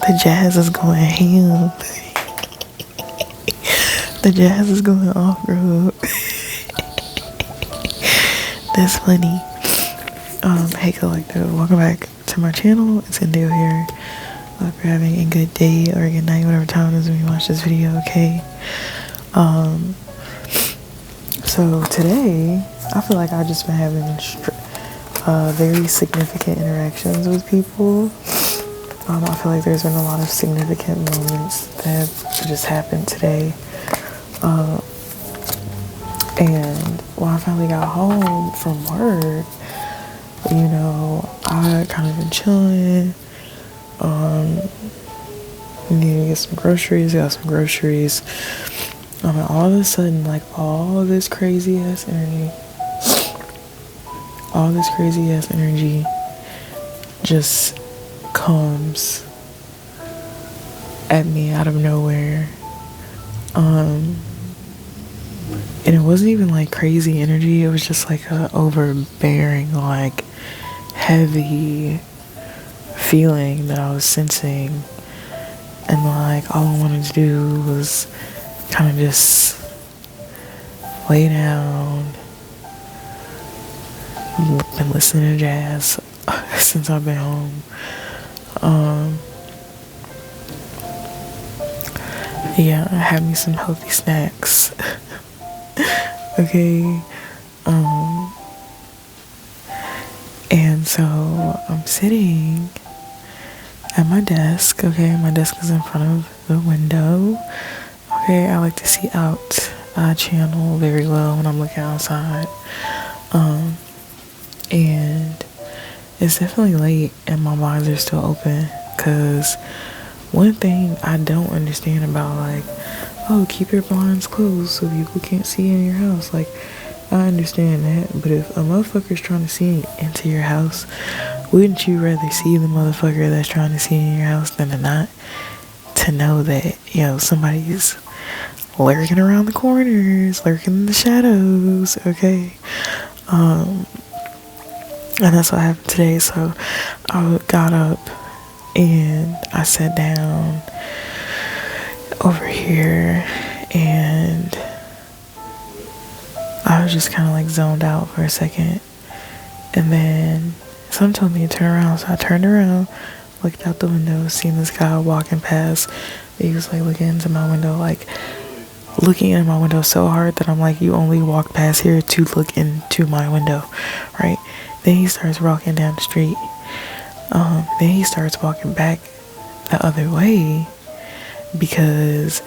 The jazz is going ham. The jazz is going off road. That's funny. Hey collective, welcome back to my channel. It's Indale here. Hope you're having a good day or a good night, whatever time it is when you watch this video, okay? So today, I feel like I've just been having very significant interactions with people. I feel like there's been a lot of significant moments that have just happened today. And when I finally got home from work, you know, I kind of been chilling. Need to get some groceries, got some groceries. And all of a sudden, like, all this crazy ass energy just comes at me out of nowhere. And it wasn't even like crazy energy, it was just like a overbearing, like heavy feeling that I was sensing. And like all I wanted to do was kind of just lay down. Been listening to jazz since I've been home. Yeah, I had me some healthy snacks. Okay. And so I'm sitting at my desk. Okay, my desk is in front of the window. Okay, I like to see out channel very well when I'm looking outside. And it's definitely late and my blinds are still open, because one thing I don't understand about, like, oh, keep your blinds closed so people can't see in your house. Like, I understand that, but if a motherfucker's trying to see into your house, wouldn't you rather see the motherfucker that's trying to see in your house than to not? To know that, you know, somebody's lurking around the corners, lurking in the shadows, okay? And that's what happened today. So I got up and I sat down over here and I was just kind of like zoned out for a second. And then someone told me to turn around, so I turned around, looked out the window, seen this guy walking past. He was like looking into my window, like looking in my window so hard that I'm like, you only walk past here to look into my window, right? Then he starts walking down the street. Then he starts walking back the other way, because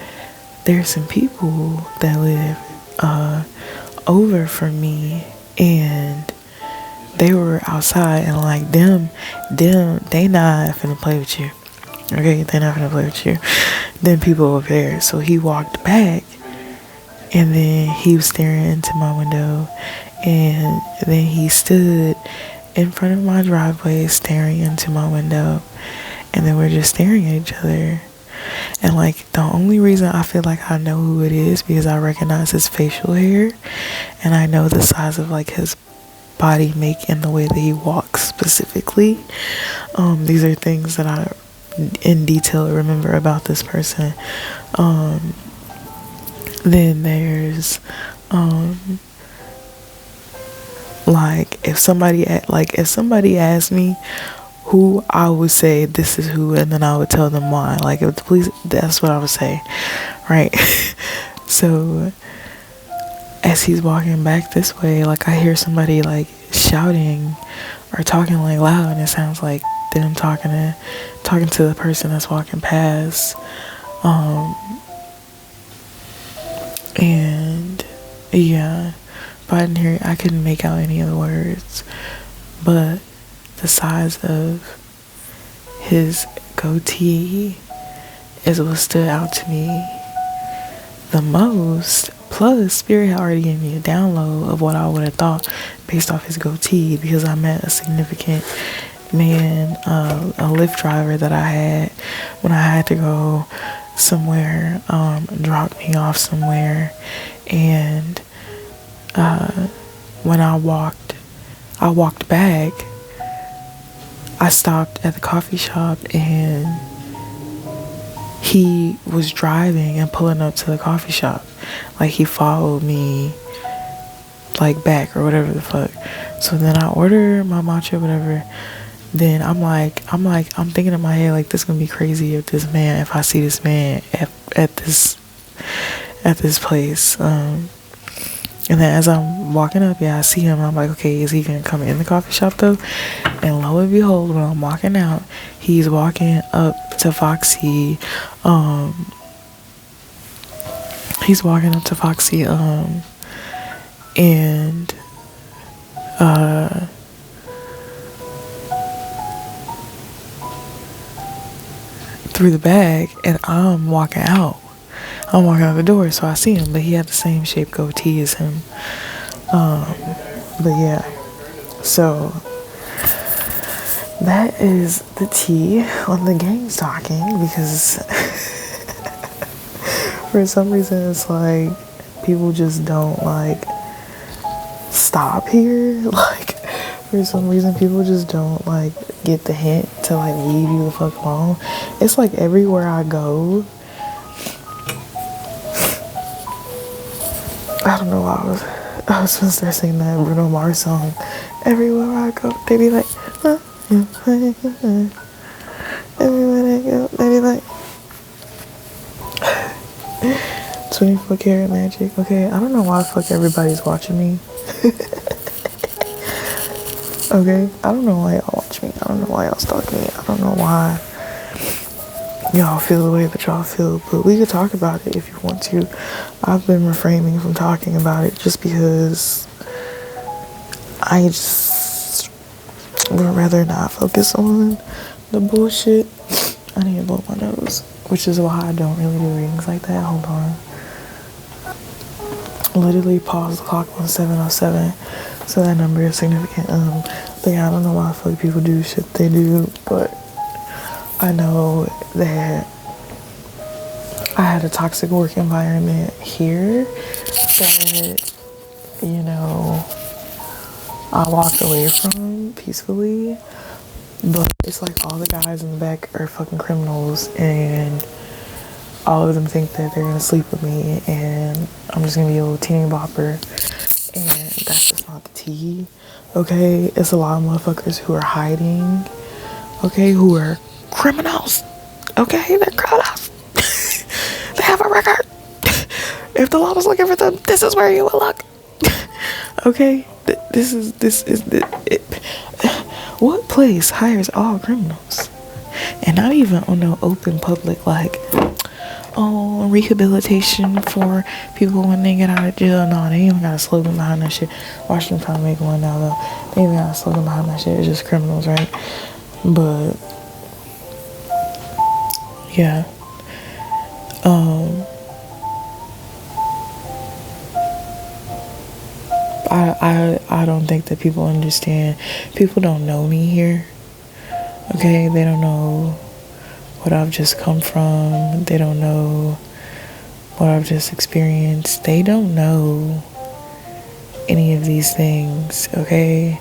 there's some people that live over from me, and they were outside, and like them, they not finna play with you. Okay, they not finna play with you. Then people over there. So he walked back, and then he was staring into my window, and then he stood in front of my driveway staring into my window, and then we're just staring at each other. And like the only reason I feel like I know who it is, because I recognize his facial hair, and I know the size of like his body make and the way that he walks specifically. These are things that I in detail remember about this person. Then there's like if somebody asked me who, I would say this is who, and then I would tell them why. Like if the police, that's what I would say, right? So as he's walking back this way, like I hear somebody like shouting or talking like loud, and it sounds like them talking to the person that's walking past. And yeah, but I didn't hear, I couldn't make out any of the words, but the size of his goatee is what stood out to me the most. Plus, Spirit had already given me a download of what I would have thought based off his goatee, because I met a significant man, a Lyft driver that I had when I had to go somewhere, drop me off somewhere, and when I walked back, I stopped at the coffee shop, and he was driving and pulling up to the coffee shop. Like, he followed me, like, back or whatever the fuck. So then I order my matcha, whatever. Then I'm thinking in my head, like, this is gonna be crazy if I see this man at this place. And then as I'm walking up, I see him. I'm like, okay, is he gonna come in the coffee shop though? And lo and behold, when I'm walking out, he's walking up to Foxy. He's walking up to Foxy. And through the bag, and I'm walking out. I'm walking out the door, so I see him, but he had the same shape goatee as him. But yeah, so that is the tea on the gang stalking, because for some reason it's like people just don't like stop here. Like, for some reason people just don't like get the hint to like leave you the fuck alone. It's like everywhere I go, I don't know why I was gonna start singing that Bruno Mars song. Everywhere I go, they be like, everywhere I go, they be like 24 karat magic. Okay, I don't know why the fuck everybody's watching me. Okay, I don't know why y'all watch me. I don't know why y'all stalk me. I don't know why y'all feel the way that y'all feel, but we could talk about it if you want to. I've been refraining from talking about it just because I just would rather not focus on the bullshit. I need to blow my nose, which is why I don't really do readings like that. Hold on. Literally pause the clock on 7:07, so that number is significant. But yeah, I don't know why the fuck people do shit they do, but I know that I had a toxic work environment here that, you know, I walked away from peacefully, but it's like all the guys in the back are fucking criminals, and all of them think that they're gonna sleep with me, and I'm just gonna be a little teeny bopper, and that's just not the tea. Okay, it's a lot of motherfuckers who are hiding, okay, who are criminals, okay, they're criminals. They have a record. If the law was looking for them, this is where you will look. Okay, this is what place hires all criminals, and not even on no open public, like, oh, rehabilitation for people when they get out of jail. No, they even got a slogan behind that shit. Washington trying to make one now though. They even got a slogan behind that shit. It's just criminals, right? But yeah, I don't think that people understand. People don't know me here. Okay, they don't know what I've just come from. They don't know what I've just experienced. They don't know any of these things, okay?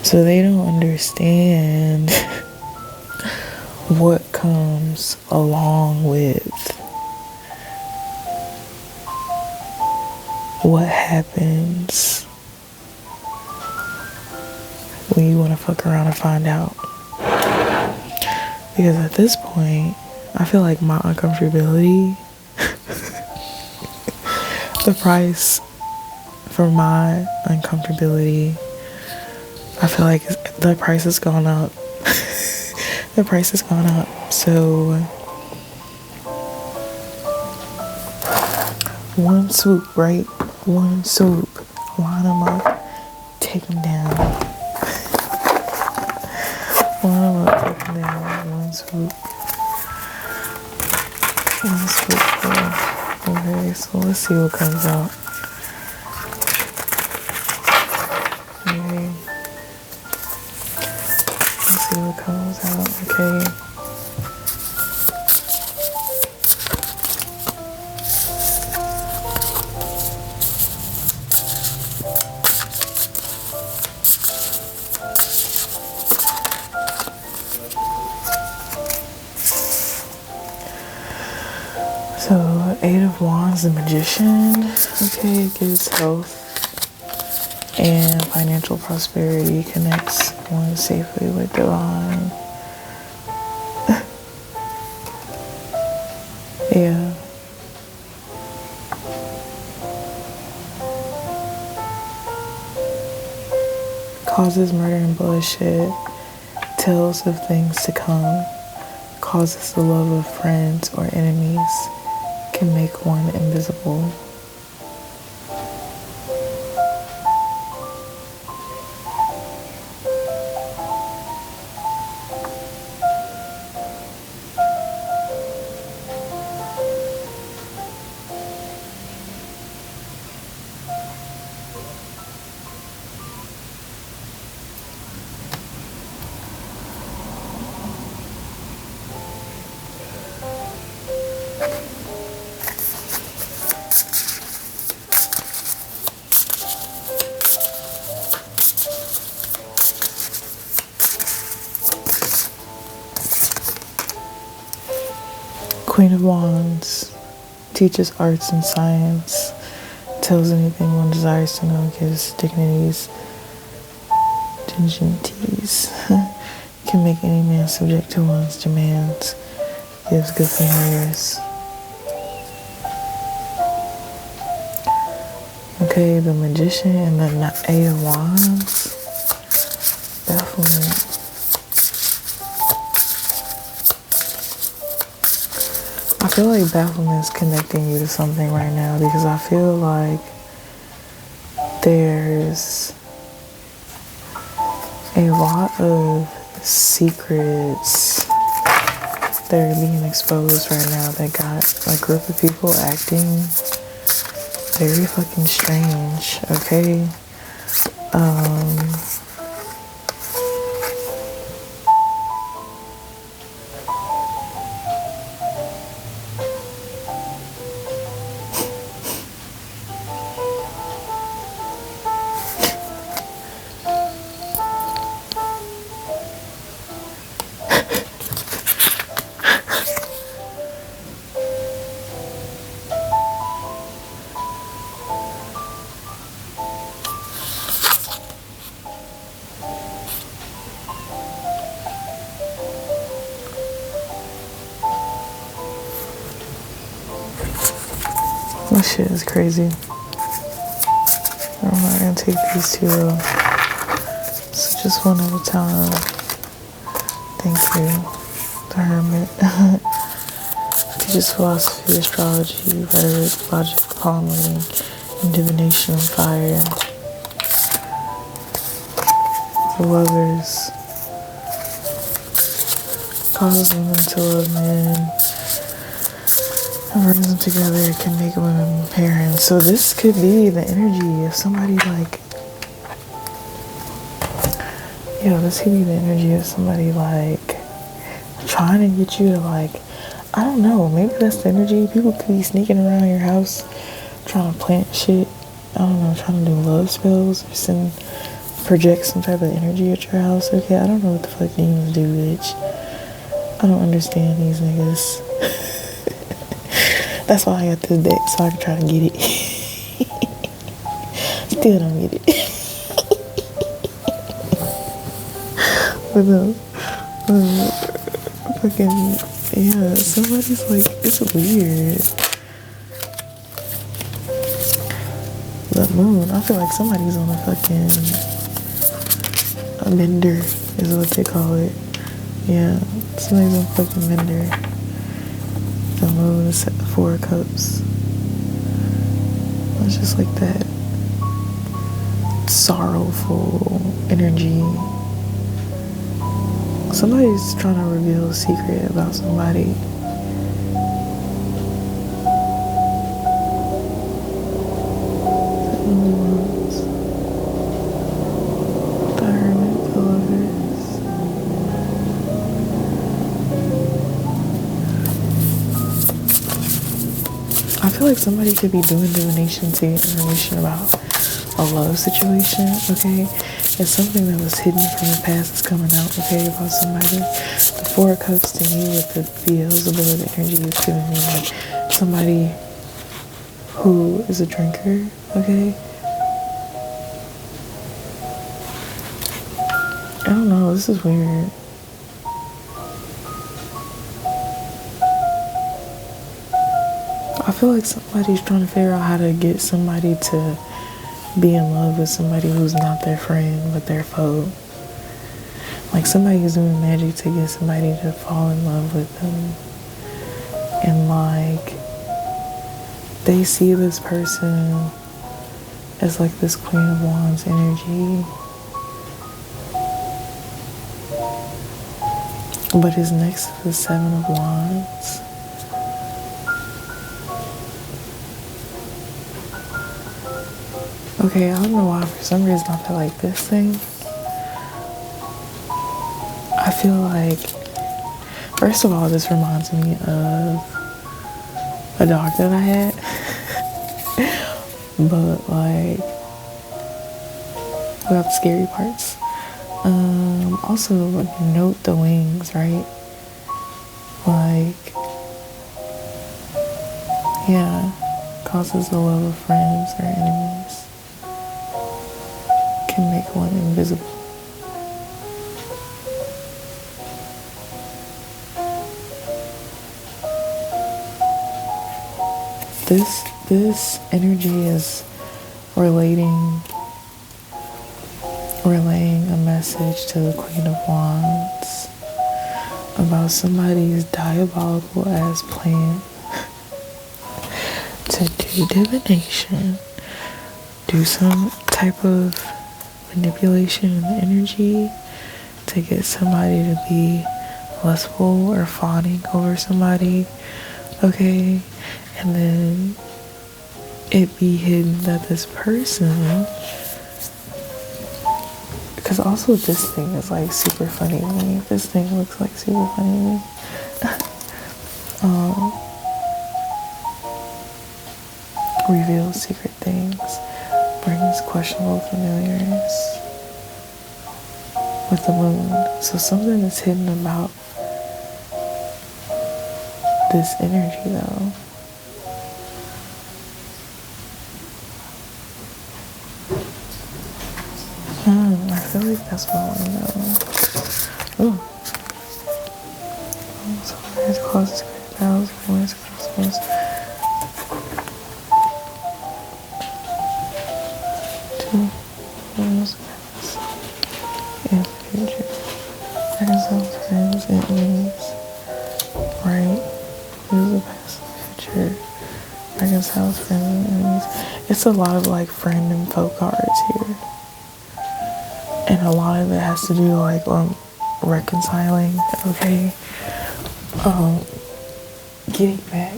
So they don't understand what comes along with what happens when you want to fuck around and find out. Because at this point, I feel like my uncomfortability, the price for my uncomfortability, I feel like the price has gone up. The price has gone up. So one swoop, right? One swoop. Line them up. Take them down. Line them up. Take them down. One swoop. One swoop. Okay, so let's see what comes out. Okay. Let's see what comes out. Okay. So, Eight of Wands, the Magician. Okay, it gives health and financial prosperity, connects one safely with divine. Yeah. Causes murder and bloodshed, tells of things to come, causes the love of friends or enemies, can make one invisible. Queen of Wands teaches arts and science, tells anything one desires to know, gives dignities, dignities, can make any man subject to one's demands, gives good familiars. Okay, the Magician and the Eight of Wands. Bafflement. I feel like bafflement is connecting you to something right now because I feel like there's a lot of secrets that are being exposed right now that got a group of people acting very fucking strange, okay? This shit is crazy. I'm not gonna take these two though. So just one at a time. Thank you. The Hermit. Teaches philosophy, astrology, rhetoric, logic, palm reading, and divination and fire. The Lovers. Causes women to love men. And brings them together, it can make women parents. So this could be the energy of somebody like, this could be the energy of somebody like trying to get you to like, I don't know, maybe that's the energy. People could be sneaking around your house trying to plant shit. I don't know, trying to do love spells or project some type of energy at your house. Okay, I don't know what the fuck demons do, bitch. I don't understand these niggas. That's why I got this deck, so I can try to get it. Still don't get it. But no, fucking, yeah, somebody's like, it's weird. The moon, I feel like somebody's on a fucking, a bender is what they call it. Yeah, somebody's on a fucking bender. The moon is at the Four of Cups. It's just like that sorrowful energy. Somebody's trying to reveal a secret about somebody. The Hermit, the Lovers. I feel like somebody could be doing divination to get information about a love situation, okay? It's something that was hidden from the past is coming out, okay, about somebody. The Four of Cups to me with the Beelzebub energy is giving me like somebody who is a drinker, okay? I don't know, this is weird. I feel like somebody's trying to figure out how to get somebody to be in love with somebody who's not their friend but their foe. Like somebody's doing magic to get somebody to fall in love with them. And like they see this person as like this Queen of Wands energy. But it's next to the Seven of Wands. Okay, I don't know why, for some reason I feel like this thing, I feel like, first of all, this reminds me of a dog that I had. But like, without the scary parts. Also, like, note the wings, right? Like, yeah, causes the love of friends or enemies. Can make one invisible. This energy is relaying a message to the Queen of Wands about somebody's diabolical ass plan to do divination, do some type of manipulation in the energy to get somebody to be lustful or fawning over somebody, okay? And then it be hidden that this person, because also this thing is like super funny to me. This thing looks like super funny to me. Reveals secret things, brings questionable familiars with the moon. So something is hidden about this energy though. I feel like that's what I want to know. Ooh. So there's causes great battles, wars, crossbows. Two wars, in the future. Reconcile friends and enemies. Right? Who's the past and future? Reconcile friends and enemies. It's a lot of like friend and foe cards here. And a lot of it has to do like reconciling, okay? Getting back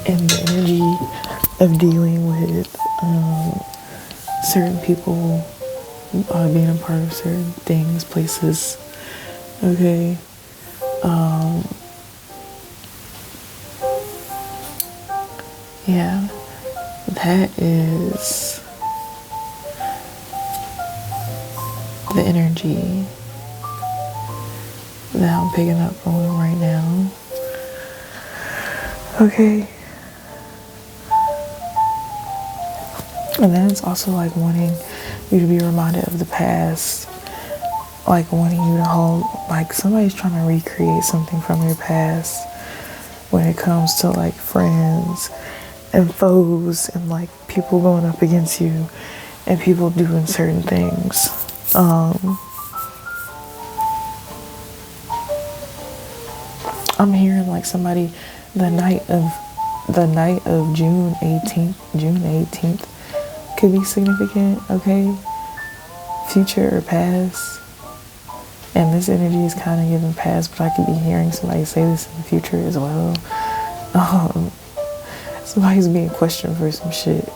in the energy of dealing with certain people, being a part of certain things, places, okay? Yeah, that is the energy that I'm picking up from him right now. Okay. And then it's also like wanting you to be reminded of the past, like wanting you to hold, like somebody's trying to recreate something from your past when it comes to like friends and foes and like people going up against you and people doing certain things. I'm hearing like somebody the night of June 18th could be significant, okay? Future or past. And this energy is kind of giving past, but I could be hearing somebody say this in the future as well. Somebody's being questioned for some shit.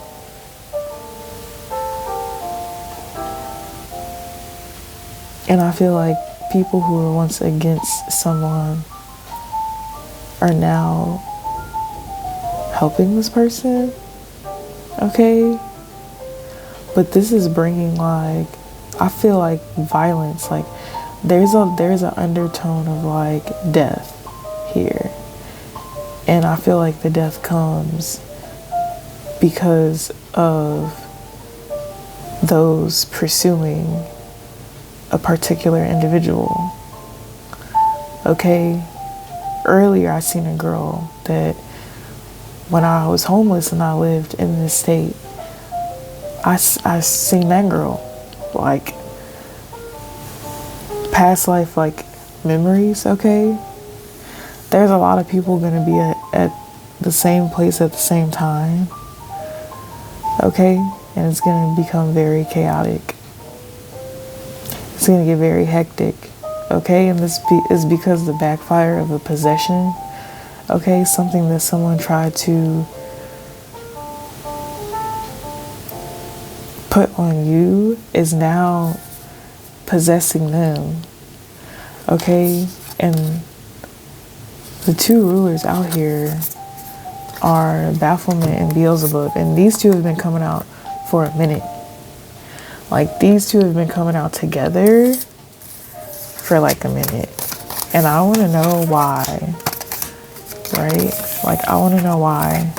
And I feel like people who were once against someone are now helping this person, okay? But this is bringing like, I feel like violence, like there's an undertone of like death here. And I feel like the death comes because of those pursuing a particular individual. Okay? Earlier, I seen a girl that when I was homeless and I lived in this state, I seen that girl, like, past life, like, memories, okay? There's a lot of people gonna be at the same place at the same time, okay? And it's gonna become very chaotic. It's gonna get very hectic, okay? And this is because of the backfire of a possession, okay? Something that someone tried to put on you is now possessing them, okay? And the two rulers out here are Baphomet and Beelzebub, and these two have been coming out for a minute. Like, these two have been coming out together for like a minute, and I want to know why, right? Like, I want to know why.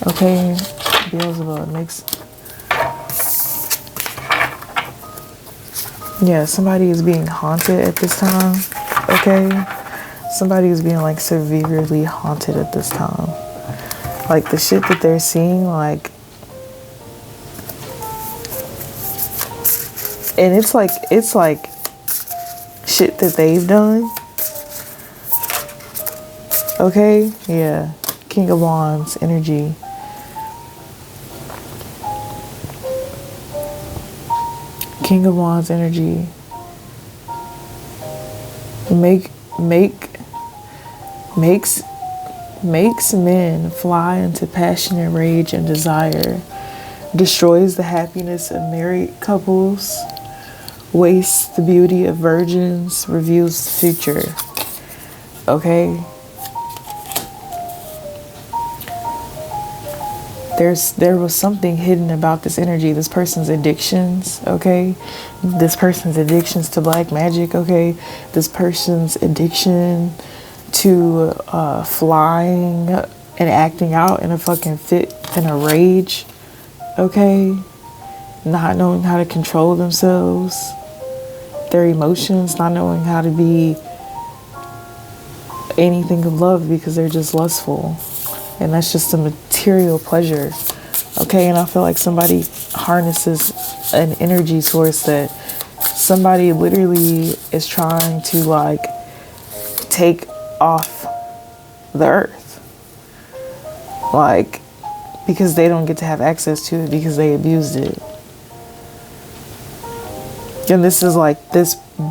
Okay, Beelzebub makes, yeah, somebody is being haunted at this time, okay? Somebody is being, like, severely haunted at this time. Like, the shit that they're seeing, like, and it's like shit that they've done. Okay? Yeah. King of Wands energy. King of Wands energy. Makes men fly into passionate rage and desire, destroys the happiness of married couples, wastes the beauty of virgins, reveals the future. Okay? There was something hidden about this energy, this person's addictions, okay? This person's addictions to black magic, okay? This person's addiction to flying and acting out in a fucking fit, in a rage, okay? Not knowing how to control themselves, their emotions, not knowing how to be anything of love because they're just lustful. And that's just a material pleasure, okay? And I feel like somebody harnesses an energy source that somebody literally is trying to, like, take off the earth, like, because they don't get to have access to it because they abused it. And this is like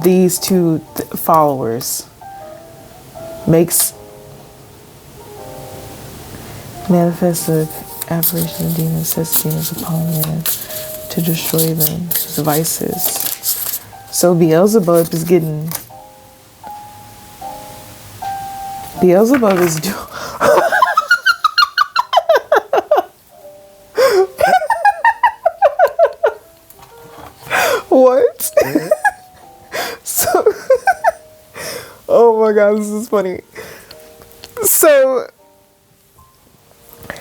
these two followers makes manifest the apparition of demons, sets demons upon men to destroy them, his vices. So Beelzebub is getting, Beelzebub is doing, what? So, oh my God, this is funny. So,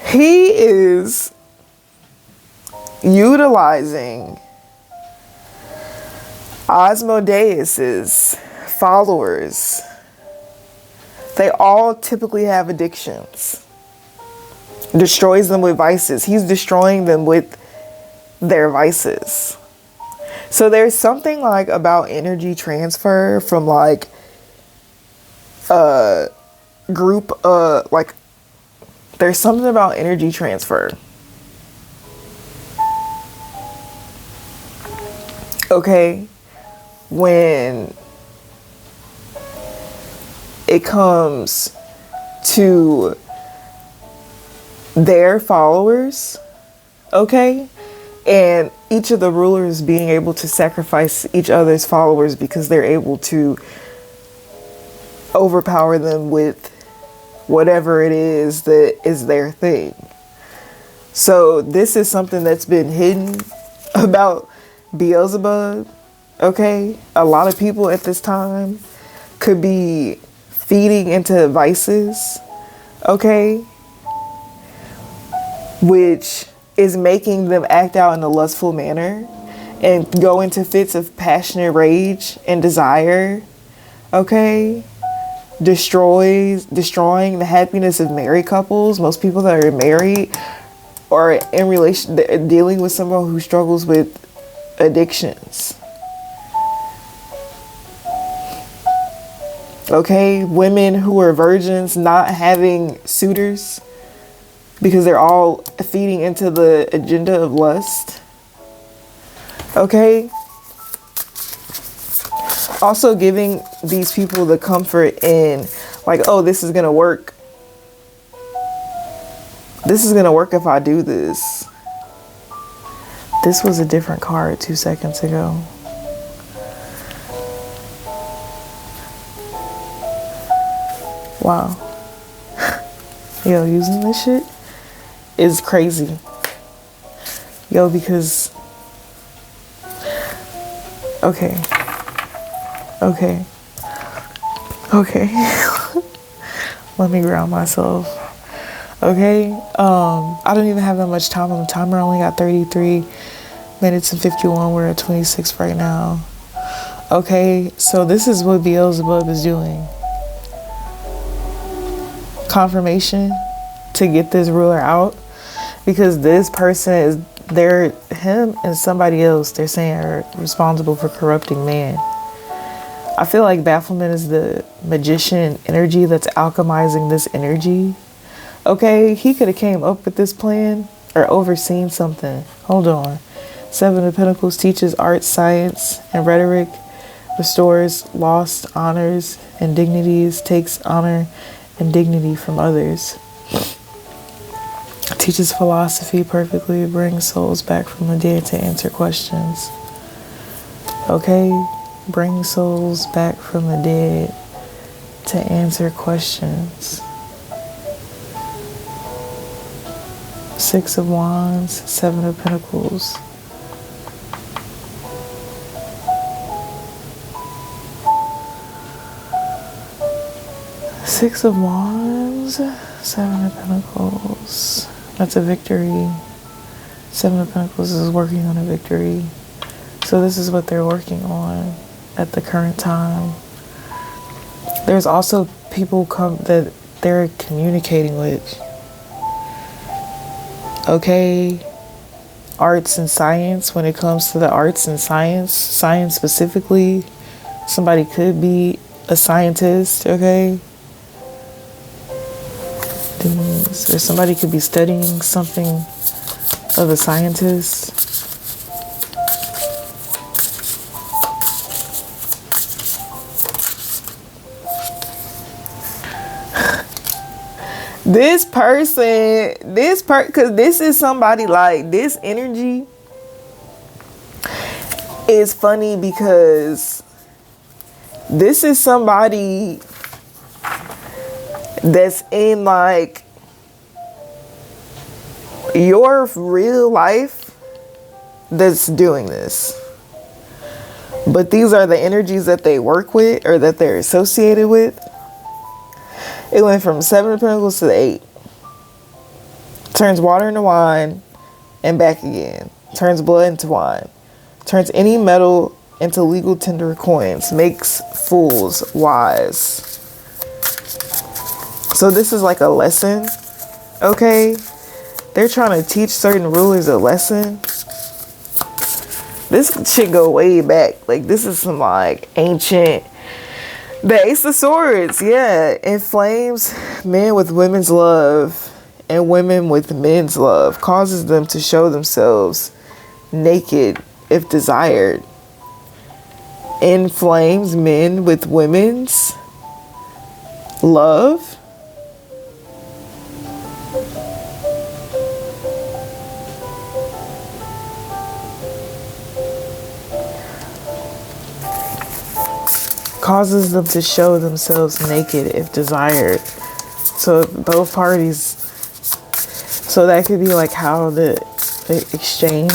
he is utilizing Asmodeus's followers. They all typically have addictions. Destroys them with vices. He's destroying them with their vices. So there's something like about energy transfer from like a group, like there's something about energy transfer. Okay, when it comes to their followers, okay, and each of the rulers being able to sacrifice each other's followers because they're able to overpower them with whatever it is that is their thing. So this is something that's been hidden about Beelzebub, okay? A lot of people at this time could be feeding into vices, okay, which is making them act out in a lustful manner and go into fits of passionate rage and desire, okay, destroying the happiness of married couples. Most people that are married or in relation, dealing with someone who struggles with addictions. Okay, women who are virgins not having suitors because they're all feeding into the agenda of lust. Okay. Also giving these people the comfort in like, oh, this is going to work. This is going to work if I do this. This was a different card 2 seconds ago. Wow. Yo, using this shit is crazy. Yo, because... Okay. Let me ground myself. Okay. I don't even have that much time on the timer. I only got 33 minutes and 51. We're at 26 right now. Okay. So this is what Beelzebub is doing. Confirmation to get this ruler out, because this person is him and somebody else they're saying are responsible for corrupting man. I feel like bafflement is the magician energy that's alchemizing this energy. Okay, he could have came up with this plan or overseen something. Hold on. 7 of Pentacles teaches art, science, and rhetoric, restores lost honors and dignities, takes honor and dignity from others. Teaches philosophy perfectly, brings souls back from the dead to answer questions. Okay? Bring souls back from the dead to answer questions. 6 of Wands, 7 of Pentacles. Six of Wands, 7 of Pentacles. That's a victory. 7 of Pentacles is working on a victory. So this is what they're working on at the current time. There's also people that they're communicating with. Okay. Arts and science. When it comes to the arts and science specifically, somebody could be a scientist, okay? Or somebody could be studying something of a scientist. Because this is somebody like, this energy is funny because this is somebody that's in like your real life that's doing this. But these are the energies that they work with or that they're associated with. It went from 7 of Pentacles to the 8. Turns water into wine and back again. Turns blood into wine. Turns any metal into legal tender coins. Makes fools wise. So this is like a lesson. Okay? They're trying to teach certain rulers a lesson. This shit go way back. Like, this is some like ancient... The Ace of Swords, yeah, inflames men with women's love and women with men's love, causes them to show themselves naked if desired. Inflames men with women's love. Causes them to show themselves naked if desired. So both parties, so that could be like how the exchanging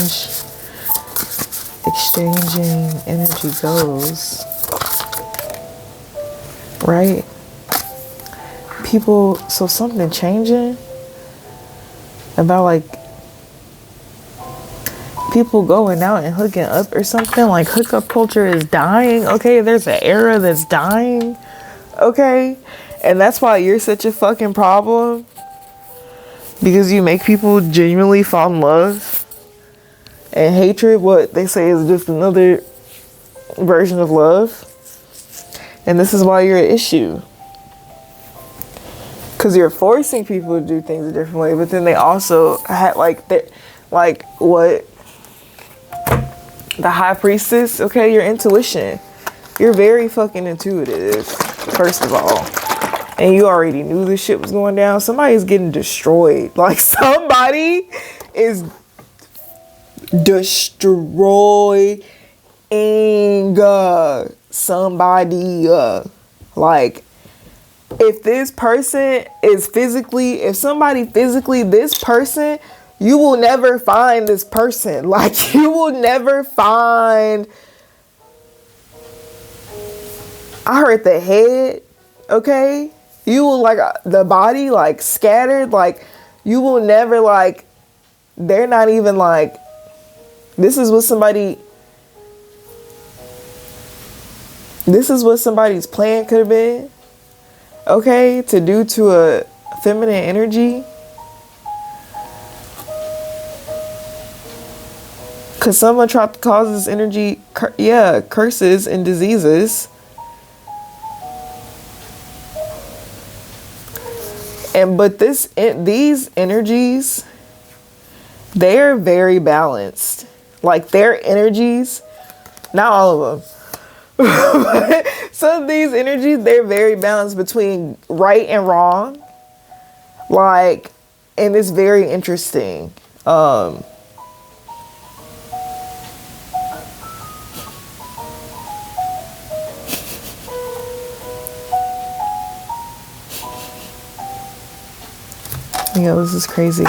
energy goes, right? people, so something changing about like people going out and hooking up or something. Like hookup culture is dying. Okay, there's an era that's dying. Okay, and that's why you're such a fucking problem, because you make people genuinely fall in love, and hatred, what they say, is just another version of love. And this is why you're an issue, because you're forcing people to do things a different way. But then they also had like what the high priestess. Okay, your intuition. You're very fucking intuitive, first of all. And you already knew this shit was going down. Somebody's getting destroyed. Like, somebody is destroying somebody. Like, if this person is physically, if somebody physically, this person, you will never find this person. Like, you will never find, I heard the head, okay? You will, like, the body, like, scattered. Like, you will never, like, they're not even, like, this is what somebody's plan could have been, okay, to do to a feminine energy. Because someone tried to cause this energy, curses and diseases. But these energies, they're very balanced. Like, their energies, not all of them, but some of these energies, they're very balanced between right and wrong. Like, and it's very interesting. Yeah, this is crazy.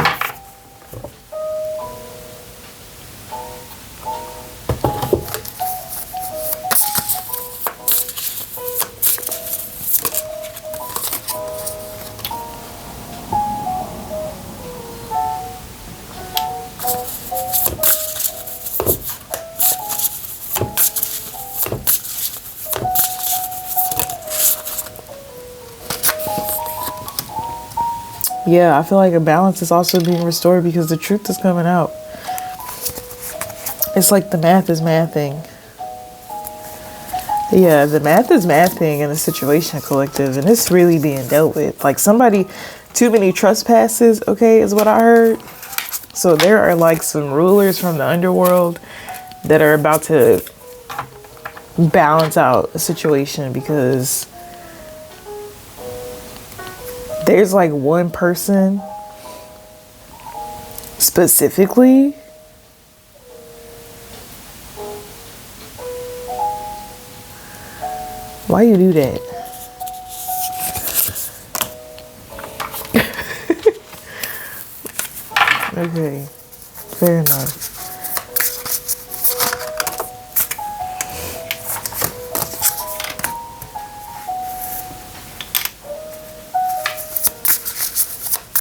Yeah, I feel like a balance is also being restored because the truth is coming out. It's like the math is mathing. Yeah, the math is mathing in the situation collective, and it's really being dealt with. Like, somebody, too many trespasses, okay, is what I heard. So there are like some rulers from the underworld that are about to balance out a situation, because there's like one person specifically why you do that? Okay, fair enough.